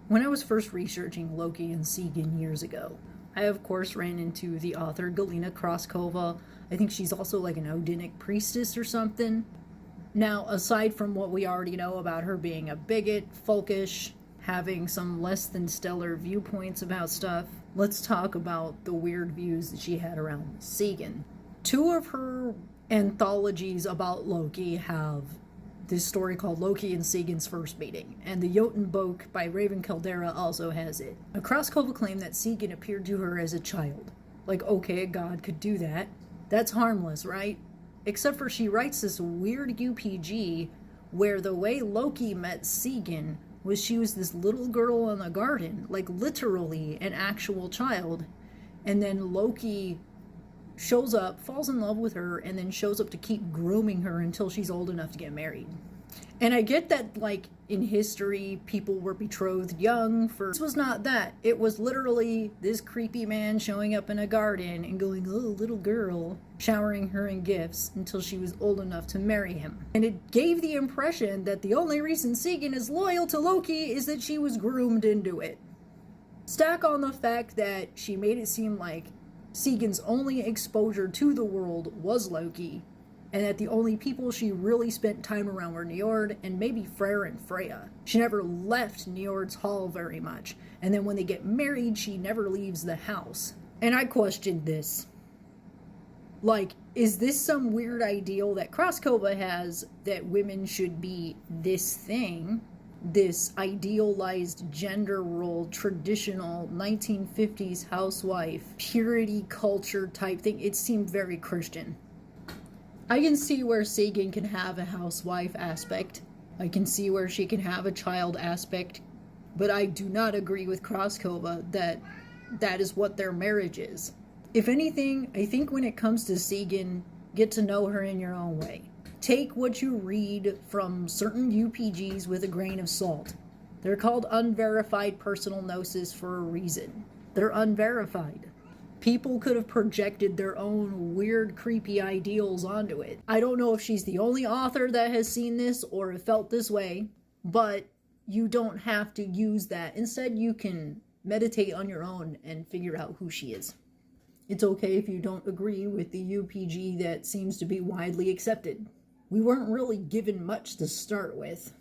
When I was first researching Loki and Sigyn years ago, I of course ran into the author Galina Kraskova. I think she's also like an Odinic priestess or something. Now, aside from what we already know about her being a bigot, folkish, having some less than stellar viewpoints about stuff, let's talk about the weird views that she had around Sigyn. Two of her anthologies about Loki have this story called Loki and Sigyn's First Meeting, and the Jotun book by Raven Caldera also has it. Kraskova claimed that Sigyn appeared to her as a child. Like, okay, a god could do that. That's harmless, right? Except for she writes this weird UPG where the way Loki met Sigyn was she was this little girl in the garden, like literally an actual child, and then Loki shows up, falls in love with her, and then shows up to keep grooming her until she's old enough to get married. And I get that, like, in history, people were betrothed young for... This was not that. It was literally this creepy man showing up in a garden and going, oh, little girl, showering her in gifts until she was old enough to marry him. And it gave the impression that the only reason Sigyn is loyal to Loki is that she was groomed into it. Stack on the fact that she made it seem like Sigyn's only exposure to the world was Loki, and that the only people she really spent time around were Njord and maybe Freyr and Freya. She never left Njord's hall very much, and then when they get married, she never leaves the house. And I questioned this. Like, is this some weird ideal that Kraskova has that women should be this thing? This idealized gender role, traditional 1950s housewife, purity culture type thing. It seemed very Christian. I can see where Sigyn can have a housewife aspect. I can see where she can have a child aspect. But I do not agree with Kraskova that that is what their marriage is. If anything, I think when it comes to Sigyn, get to know her in your own way. Take what you read from certain UPGs with a grain of salt. They're called unverified personal gnosis for a reason. They're unverified. People could have projected their own weird, creepy ideals onto it. I don't know if she's the only author that has seen this or have felt this way, but you don't have to use that. Instead, you can meditate on your own and figure out who she is. It's okay if you don't agree with the UPG that seems to be widely accepted. We weren't really given much to start with.